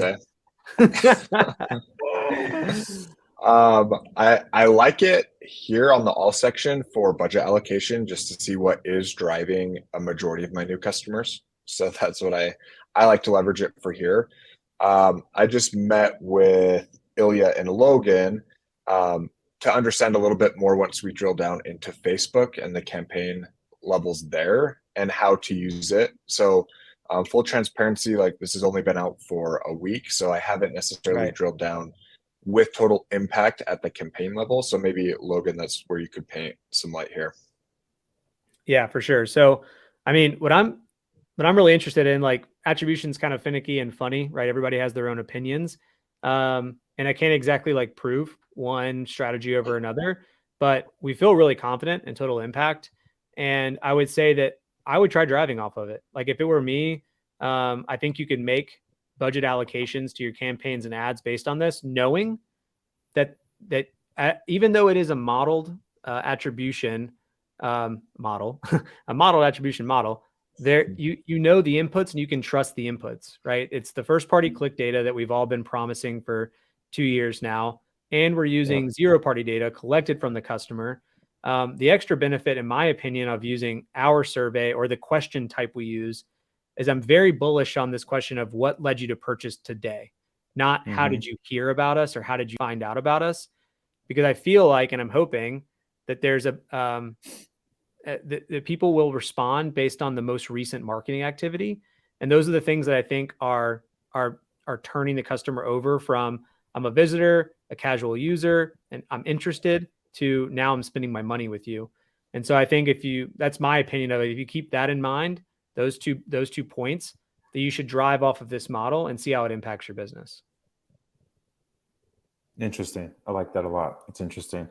I like it here on the all section for budget allocation, just to see what is driving a majority of my new customers. So that's what I like to leverage it for here. I just met with Ilya and Logan to understand a little bit more, once we drill down into Facebook and the campaign levels there and how to use it. So full transparency, like, this has only been out for a week, so I haven't necessarily drilled down with total impact at the campaign level. So maybe, Logan, that's where you could paint some light here. Yeah, for sure. So, I mean, what I'm really interested in, like, attribution's kind of finicky and funny, right? Everybody has their own opinions. And I can't exactly like prove one strategy over another, but we feel really confident in total impact. And I would say that I would try driving off of it. Like, if it were me, I think you can make budget allocations to your campaigns and ads based on this, knowing that even though it is a modeled attribution model, a modeled attribution model, there you know the inputs and you can trust the inputs, right? It's the first party click data that we've all been promising for 2 years now, and we're using zero party data collected from the customer. The extra benefit, in my opinion, of using our survey or the question type we use is I'm very bullish on this question of what led you to purchase today, not how did you hear about us or how did you find out about us? Because I feel like, and I'm hoping that there's that people will respond based on the most recent marketing activity. And those are the things that I think are turning the customer over from I'm a visitor, a casual user, and I'm interested to now I'm spending my money with you. And so I think that's my opinion of it. If you keep that in mind, those two points, that you should drive off of this model and see how it impacts your business. Interesting. I like that a lot. It's interesting.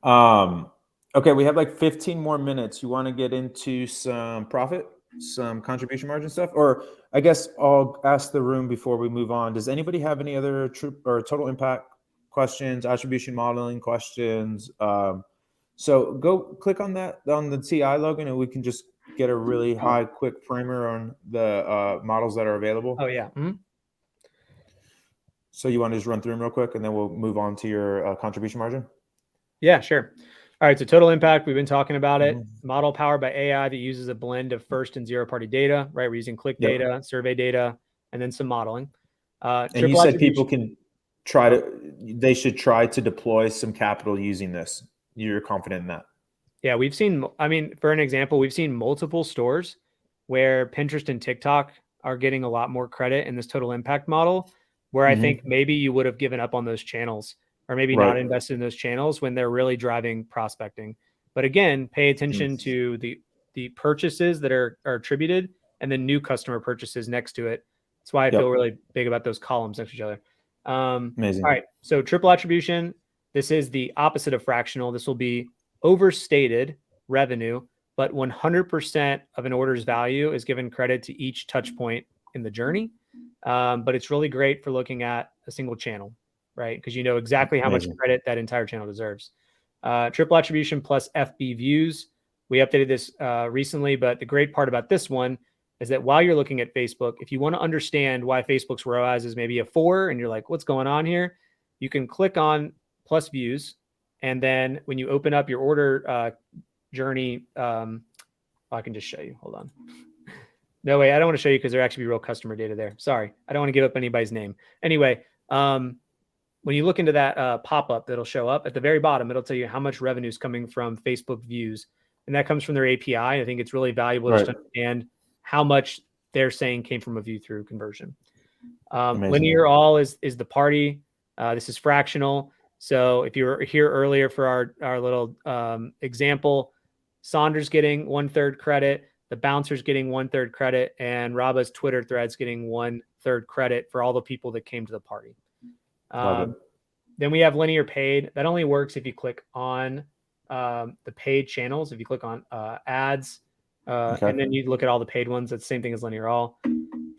Okay, we have like 15 more minutes. You want to get into some profit, some contribution margin stuff? Or I guess I'll ask the room before we move on. Does anybody have any other total impact questions, attribution modeling questions? So go click on the TI logo, and we can just get a really high, quick primer on the models that are available. Oh, yeah. Mm-hmm. So you want to just run through them real quick, and then we'll move on to your contribution margin? Yeah, sure. All right, so total impact, we've been talking about it. Model powered by AI that uses a blend of first and zero-party data, right? We're using click data, survey data, and then some modeling. And you said people can they should try to deploy some capital using this. You're confident in that? Yeah, for an example, we've seen multiple stores where Pinterest and TikTok are getting a lot more credit in this total impact model, where I think maybe you would have given up on those channels or maybe not invested in those channels when they're really driving prospecting. But again, pay attention to the purchases that are attributed and the new customer purchases next to it. That's why I feel really big about those columns next to each other. Amazing. All right, so triple attribution. This is the opposite of fractional. This will be overstated revenue, but 100% of an order's value is given credit to each touch point in the journey. But it's really great for looking at a single channel, right? Because you know exactly how much credit that entire channel deserves. Triple attribution plus FB views. We updated this recently, but the great part about this one is that while you're looking at Facebook, if you want to understand why Facebook's ROAS is maybe a 4 and you're like, what's going on here? You can click on plus views. And then when you open up your order journey, I can just show you. Hold on. No way. I don't want to show you because there actually be real customer data there. Sorry. I don't want to give up anybody's name. Anyway, when you look into that pop-up that'll show up at the very bottom, it'll tell you how much revenue is coming from Facebook views. And that comes from their API. I think it's really valuable just to understand how much they're saying came from a view through conversion. Linear all is the party. This is fractional. So if you were here earlier for our little example, Saunders getting 1/3 credit, the bouncer's getting 1/3 credit, and Raba's Twitter thread's getting 1/3 credit for all the people that came to the party. Then we have linear paid. That only works if you click on the paid channels. If you click on ads, and then you look at all the paid ones, that's the same thing as linear all.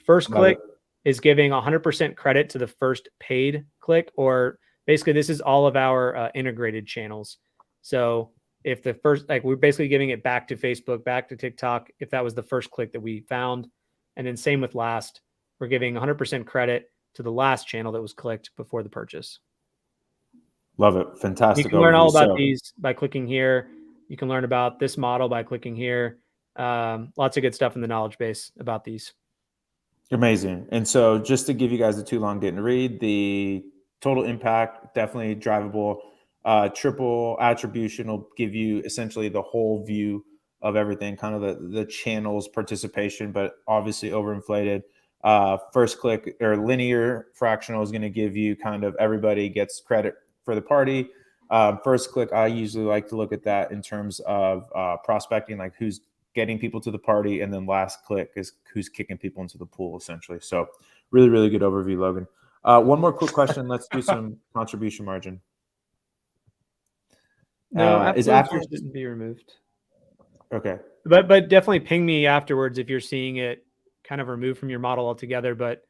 First click is giving 100% credit to the first paid click, or basically this is all of our integrated channels. So if the first, we're basically giving it back to Facebook, back to TikTok, if that was the first click that we found. And then same with last, we're giving 100% credit to the last channel that was clicked before the purchase. Love it. Fantastic. You can learn all about these by clicking here. You can learn about this model by clicking here. Lots of good stuff in the knowledge base about these. Amazing. And so just to give you guys a too long didn't read, the total impact, definitely drivable. Triple attribution will give you essentially the whole view of everything, kind of the channel's participation, but obviously overinflated. First click or linear fractional is going to give you kind of everybody gets credit for the party. First click, I usually like to look at that in terms of prospecting, like who's getting people to the party, and then last click is who's kicking people into the pool, essentially. So really, really good overview, Logan. One more quick question. Let's do some contribution margin. No, is after didn't be removed. Okay. But definitely ping me afterwards if you're seeing it kind of removed from your model altogether. But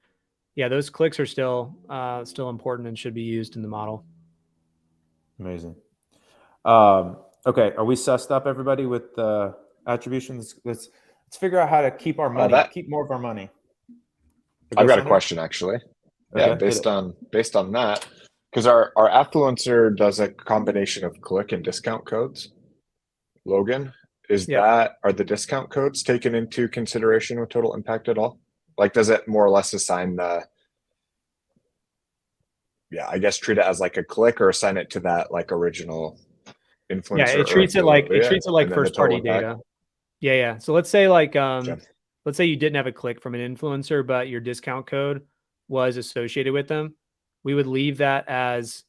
yeah, those clicks are still important and should be used in the model. Amazing. Okay, are we sussed up, everybody, with the attributions? Let's figure out how to keep our money, keep more of our money. I've got a question, actually. Okay, yeah, based on that, because our affluencer does a combination of click and discount codes. Logan, is Yeah. are the discount codes taken into consideration with total impact at all? Like, does it more or less assign I guess treat it as like a click or assign it to that like original Yeah, influencer it or treats it like affiliate, and then the first total party impact? data. Yeah, yeah. So let's say like Okay. let's say you didn't have a click from an influencer, but your discount code was associated with them. We would leave that as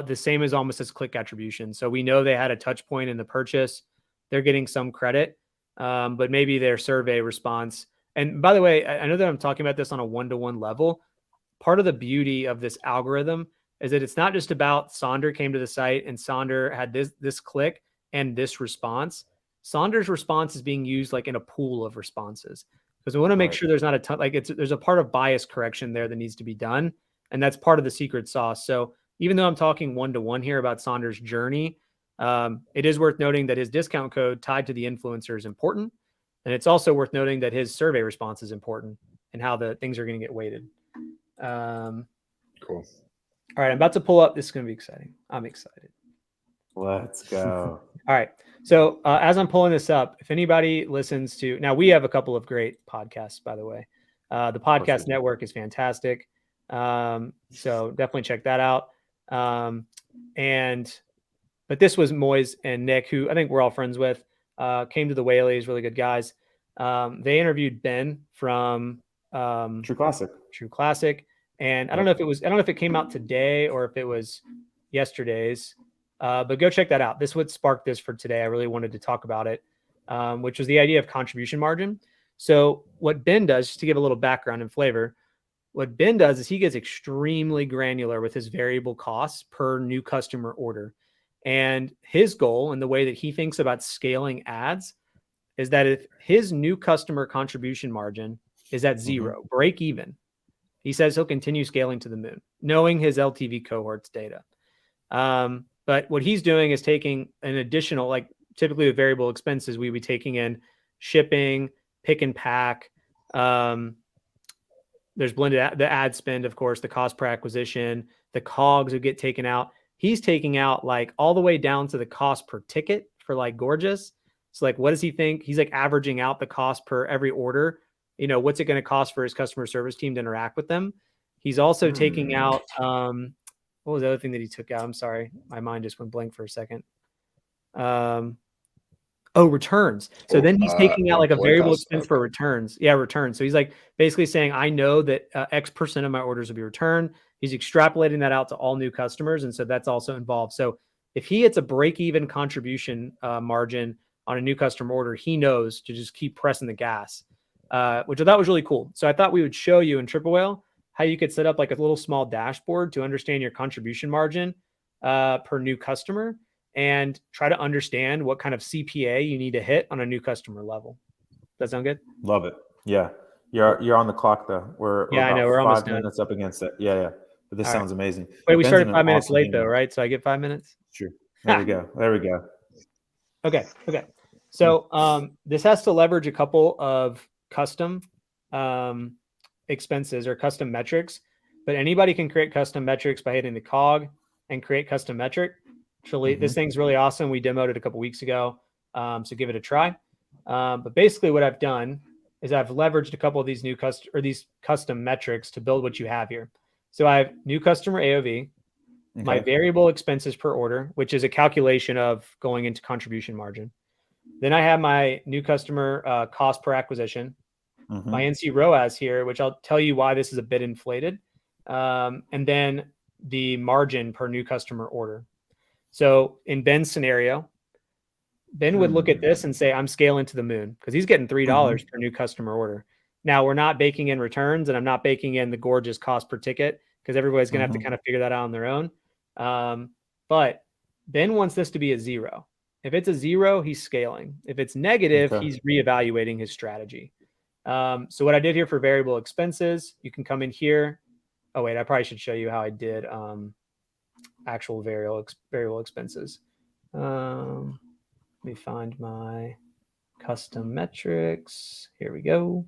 the same as almost as click attribution. So we know they had a touch point in the purchase. They're getting some credit, but maybe their survey response. And by the way, I know that I'm talking about this on a one-to-one level. Part of the beauty of this algorithm is that it's not just about Sonder came to the site and Sonder had this click and this response. Sonder's response is being used like in a pool of responses because we want to make sure there's not a ton, like there's a part of bias correction there that needs to be done. And that's part of the secret sauce. So even though I'm talking one-to-one here about Sonder's journey, it is worth noting that his discount code tied to the influencer is important. And it's also worth noting that his survey response is important and how the things are going to get weighted. Cool. All right, I'm about to pull up. This is going to be exciting. I'm excited. Let's go. All right. So as I'm pulling this up, if anybody listens to, now we have a couple of great podcasts, by the way. The podcast network is fantastic. So definitely check that out. But this was Moise and Nick, who I think we're all friends with, came to the Whaleys, really good guys. They interviewed Ben from True Classic. And I don't know if it came out today or if it was yesterday's, but go check that out. This would spark this for today. I really wanted to talk about it, which was the idea of contribution margin. So what Ben does, just to give a little background and flavor, what Ben does is he gets extremely granular with his variable costs per new customer order. And his goal and the way that he thinks about scaling ads is that if his new customer contribution margin is at zero, break even, he says he'll continue scaling to the moon, knowing his LTV cohorts data. But what he's doing is taking an additional, like typically with variable expenses, we would be taking in shipping, pick and pack. There's blended the ad spend, of course, the cost per acquisition, the COGS would get taken out. He's taking out like all the way down to the cost per ticket for like Gorgeous. So like, what does he think? He's like averaging out the cost per every order. You know, what's it going to cost for his customer service team to interact with them? He's also taking out, what was the other thing that he took out? I'm sorry. My mind just went blank for a second. Returns. So then he's taking out like a variable expense for returns. Yeah, returns. So he's like basically saying, I know that X% of my orders will be returned. He's extrapolating that out to all new customers. And so that's also involved. So if he hits a break-even contribution margin on a new customer order, he knows to just keep pressing the gas. Which I thought was really cool. So I thought we would show you in Triple Whale how you could set up like a little small dashboard to understand your contribution margin per new customer and try to understand what kind of CPA you need to hit on a new customer level. Does that sound good? Love it. Yeah. You're on the clock though. We're I know we're almost 5 minutes up against it. Yeah. But this sounds amazing. Wait, we started 5 minutes late though, right? So I get 5 minutes? Sure. There we go. Okay. So this has to leverage a couple of custom expenses or custom metrics, but anybody can create custom metrics by hitting the cog and create custom metric. Actually, this thing's really awesome. We demoed it a couple weeks ago, so give it a try. But basically, what I've done is I've leveraged a couple of these these custom metrics to build what you have here. So I have new customer AOV, my variable expenses per order, which is a calculation of going into contribution margin. Then I have my new customer cost per acquisition, my NC ROAS here, which I'll tell you why this is a bit inflated, and then the margin per new customer order. So in Ben's scenario, Ben would look at this and say, I'm scaling to the moon because he's getting $3 per new customer order. Now we're not baking in returns and I'm not baking in the Gorgeous cost per ticket because everybody's going to have to kind of figure that out on their own. But Ben wants this to be a 0. If it's a 0, he's scaling. If it's negative, he's reevaluating his strategy. So what I did here for variable expenses, you can come in here. Oh, wait, I probably should show you how I did actual variable expenses. Let me find my custom metrics. Here we go.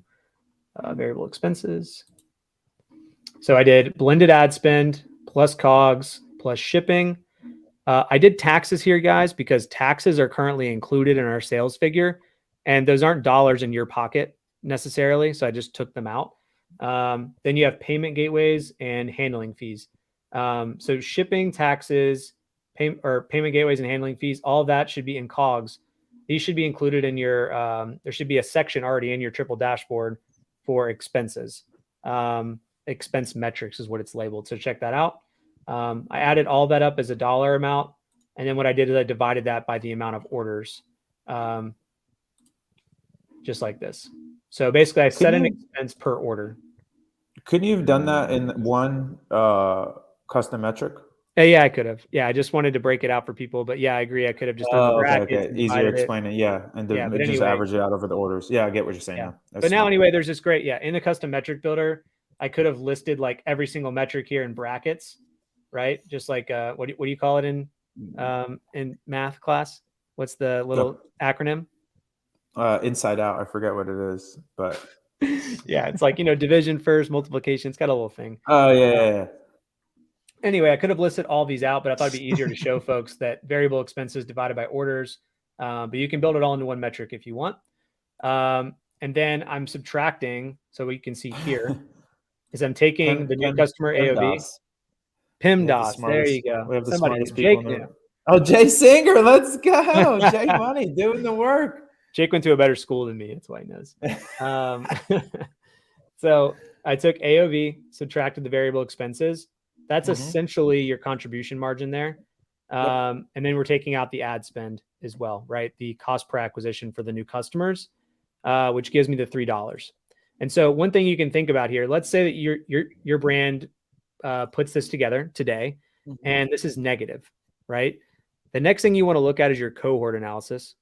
Variable expenses. So I did blended ad spend plus COGS plus shipping I did taxes here, guys, because taxes are currently included in our sales figure, and those aren't dollars in your pocket necessarily. So I just took them out. Then you have payment gateways and handling fees. So shipping, taxes, payment gateways and handling fees, all of that should be in COGS. These should be included in your, there should be a section already in your triple dashboard for expenses. Expense metrics is what it's labeled. So check that out. I added all that up as a dollar amount. And then what I did is I divided that by the amount of orders, just like this. So basically I set an expense per order. Couldn't you have done that in one custom metric? Yeah, I could have. Yeah, I just wanted to break it out for people, but yeah, I agree. I could have just done the brackets. Okay. Easier explaining it. Yeah, and Yeah, but just anyway. average it out over the orders. Yeah, I get what you're saying. Yeah. Now. That's But now smart. anyway, there's this great, in the custom metric builder, I could have listed like every single metric here in brackets, right? Just like what do you call it in math class? What's the little acronym? Inside out. I forget what it is, but yeah, it's like, division first, multiplication. It's got a little thing. Oh yeah. Anyway, I could have listed all these out, but I thought it'd be easier to show folks that variable expenses divided by orders. But you can build it all into one metric if you want. And then I'm subtracting. So what you can see here is I'm taking the new customer AOV. PIMDOS. There you go. We have the Somebody smartest Jake people in the Oh, Jay Singer. Let's go. Jay Money doing the work. Jake went to a better school than me. That's why he knows. So I took AOV, subtracted the variable expenses. That's essentially your contribution margin there. And then we're taking out the ad spend as well, right? The cost per acquisition for the new customers, which gives me the $3. And so one thing you can think about here, let's say that your brand puts this together today, and this is negative, right? The next thing you want to look at is your cohort analysis.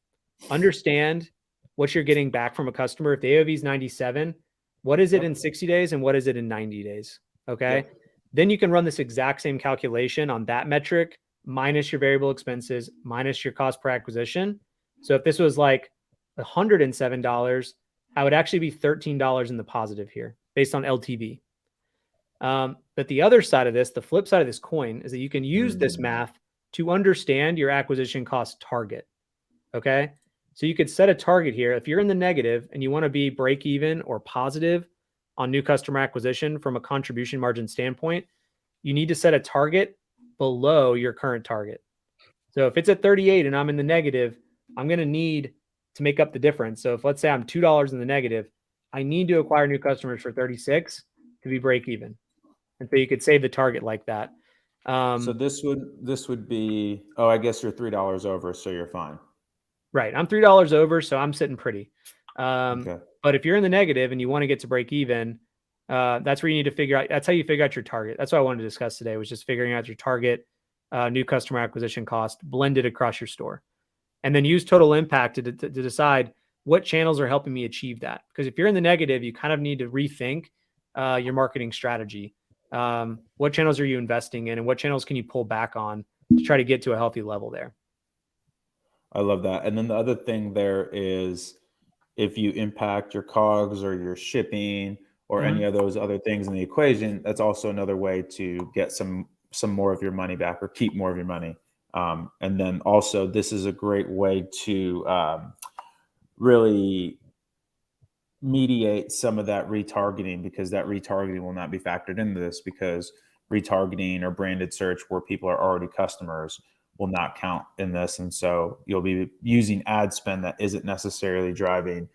Understand what you're getting back from a customer. If the AOV is 97, what is it in 60 days and what is it in 90 days? Okay. Then you can run this exact same calculation on that metric minus your variable expenses, minus your cost per acquisition. So if this was like $107, I would actually be $13 in the positive here based on LTV. But the other side of this, the flip side of this coin, is that you can use this math to understand your acquisition cost target. Okay. So you could set a target here. If you're in the negative and you want to be break even or positive on new customer acquisition from a contribution margin standpoint, you need to set a target below your current target. So if it's at 38 and I'm in the negative, I'm going to need to make up the difference. So if let's say I'm $2 in the negative, I need to acquire new customers for 36 to be break even. And so you could save the target like that. So this would be, I guess you're $3 over, so you're fine. Right. I'm $3 over, so I'm sitting pretty. Okay. But if you're in the negative and you want to get to break even, that's where you need to figure out. That's how you figure out your target. That's what I wanted to discuss today, was just figuring out your target new customer acquisition cost blended across your store. And then use total impact to decide what channels are helping me achieve that. Because if you're in the negative, you kind of need to rethink your marketing strategy. What channels are you investing in and what channels can you pull back on to try to get to a healthy level there? I love that. And then the other thing there is, if you impact your COGS or your shipping or any of those other things in the equation, that's also another way to get some more of your money back or keep more of your money. And then also, this is a great way to really mediate some of that retargeting, because that retargeting will not be factored into this, because retargeting or branded search where people are already customers will not count in this. And so you'll be using ad spend that isn't necessarily driving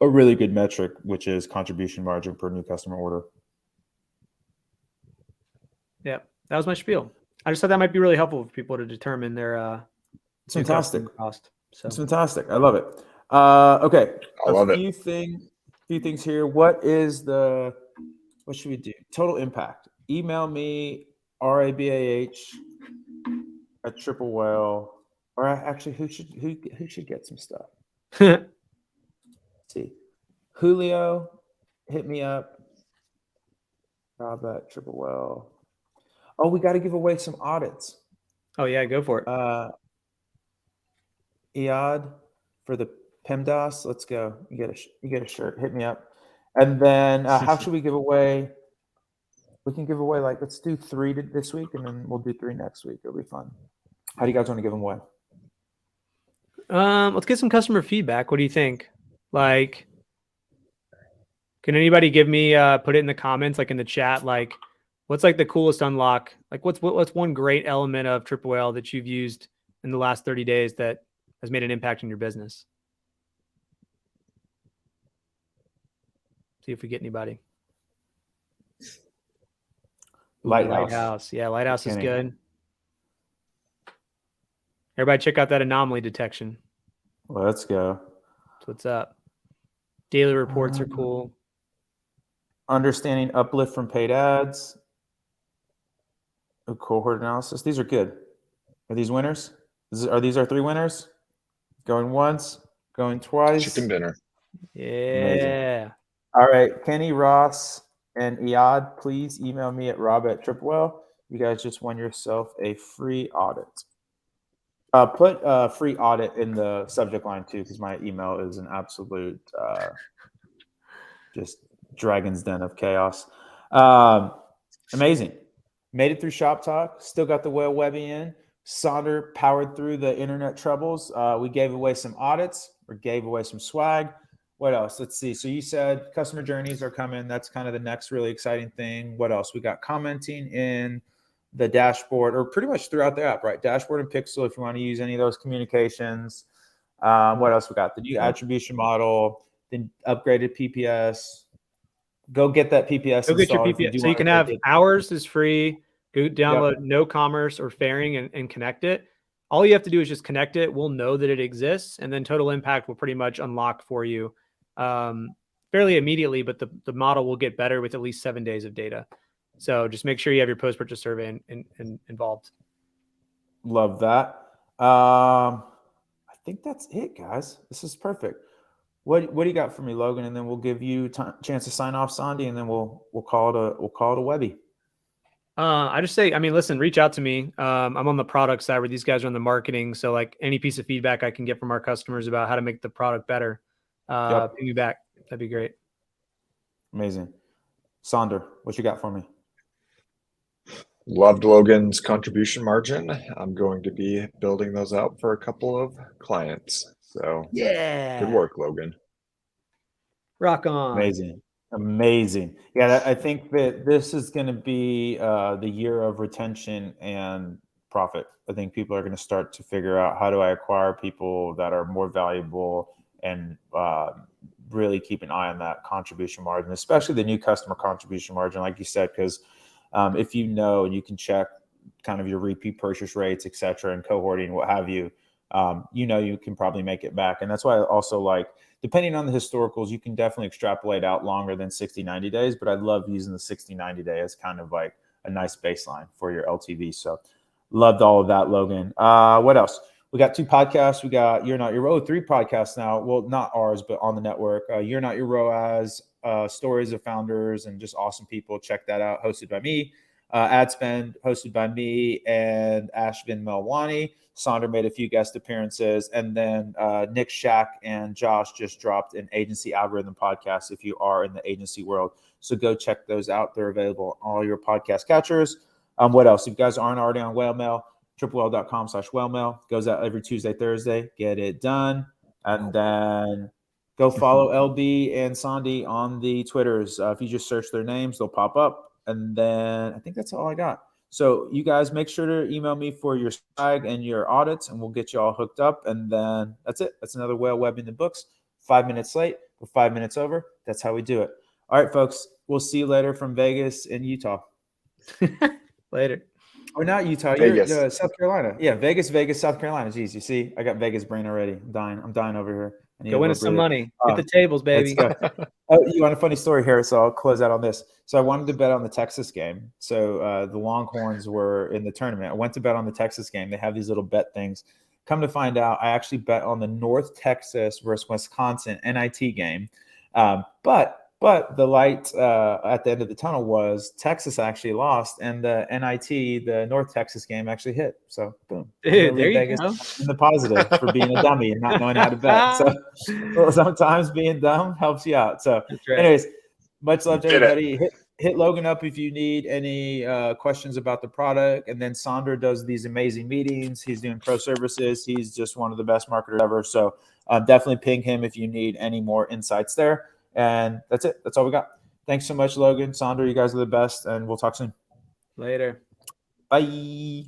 a really good metric, which is contribution margin per new customer order. Yeah, that was my spiel. I just thought that might be really helpful for people to determine their it's fantastic cost. So it's fantastic. I love it. Okay. I love few things here. What should we do? Total impact. Email me RABAH at Triple Whale, or actually who should get some stuff? Let's see. Julio, hit me up. Rob at Triple Whale. Oh, we got to give away some audits. Oh yeah, go for it. Iad for the PEMDAS. Let's go. You get a shirt. Hit me up. And then how should we give away? We can give away let's do 3 this week, and then we'll do 3 next week. It'll be fun. How do you guys want to give them away? Let's get some customer feedback. What do you think? Like, can anybody give me put it in the comments, like in the chat, like what's like the coolest unlock? Like what's one great element of Triple Whale that you've used in the last 30 days that has made an impact in your business? See if we get anybody. Lighthouse. Yeah, Lighthouse is good. Everybody check out that anomaly detection. Let's go. That's what's up. Daily reports are cool. Understanding uplift from paid ads. Cohort analysis. These are good. Are these winners? Are these our 3 winners? Going once, going twice. Chicken dinner. Yeah. Amazing. All right, Kenny, Ross, and Iad, please email me at rob@triplewell. You guys just won yourself a free audit. Put free audit in the subject line too, because my email is an absolute just dragon's den of chaos. Amazing. Made it through Shop Talk. Still got the whale webby in. Sonder powered through the internet troubles. We gave away some audits or gave away some swag. What else? Let's see. So you said customer journeys are coming. That's kind of the next really exciting thing. What else? We got commenting in the dashboard or pretty much throughout the app, right? Dashboard and Pixel if you want to use any of those communications. What else we got? The new attribution model, the upgraded PPS. Go get that PPS. Go get your PPS. So you can have ours is free. Go download No Commerce or Fairing and connect it. All you have to do is just connect it. We'll know that it exists, and then Total Impact will pretty much unlock for you fairly immediately, but the model will get better with at least 7 days of data. So just make sure you have your post-purchase survey involved. Love that. I think that's it, guys. This is perfect. What do you got for me, Logan? And then we'll give you a chance to sign off, Sandy, and then we'll call it a Webby. I just say, I mean, listen, reach out to me. I'm on the product side where these guys are on the marketing. So like any piece of feedback I can get from our customers about how to make the product better, ping me back. That'd be great. Amazing. Sonder, what you got for me? Loved Logan's contribution margin. I'm going to be building those out for a couple of clients. So yeah, good work, Logan. Rock on. Amazing. Yeah, I think that this is going to be the year of retention and profit. I think people are going to start to figure out how do I acquire people that are more valuable and really keep an eye on that contribution margin, especially the new customer contribution margin, like you said, because if you know, you can check kind of your repeat purchase rates, et cetera, and cohorting, what have you, you can probably make it back. And that's why I also like, depending on the historicals, you can definitely extrapolate out longer than 60, 90 days, but I love using the 60, 90 day as kind of like a nice baseline for your LTV. So loved all of that, Logan. What else? We got 2 podcasts. We got You're Not Your ROAS, 3 podcasts now. Well, not ours, but on the network. You're Not Your ROAS, stories of founders and just awesome people. Check that out. Hosted by me. Ad Spend, hosted by me and Ashvin Melwani. Sonder made a few guest appearances. And then Nick Shack and Josh just dropped an agency algorithm podcast if you are in the agency world. So go check those out. They're available on all your podcast catchers. What else? If you guys aren't already on Whale Mail, triplewhale.com/whalemail. Goes out every Tuesday, Thursday. Get it done. And then go follow LB and Sandy on the Twitters. If you just search their names, they'll pop up. And then I think that's all I got. So you guys make sure to email me for your swag and your audits, and we'll get you all hooked up. And then that's it. That's another Whale Web in the books. 5 minutes late, but 5 minutes over. That's how we do it. All right, folks. We'll see you later from Vegas and Utah. Later. Or not Utah. Vegas. You're South Carolina. Yeah, Vegas, South Carolina. Jeez, you see, I got Vegas brain already. I'm dying over here. Go win us some money. Hit the tables, baby. Oh, you want a funny story here? So I'll close out on this. So I wanted to bet on the Texas game. So the Longhorns were in the tournament. I went to bet on the Texas game. They have these little bet things. Come to find out, I actually bet on the North Texas versus Wisconsin NIT game. But the light at the end of the tunnel was Texas actually lost, and the NIT, the North Texas game, actually hit. So boom, dude, there you Vegas go. In the positive for being a dummy and not knowing how to bet. So sometimes being dumb helps you out. So, anyways, much love to everybody. hit Logan up if you need any questions about the product. And then Sandra does these amazing meetings. He's doing pro services. He's just one of the best marketers ever. So definitely ping him if you need any more insights there. And that's it. That's all we got. Thanks so much, Logan. Sandra, you guys are the best, and we'll talk soon. Later. Bye.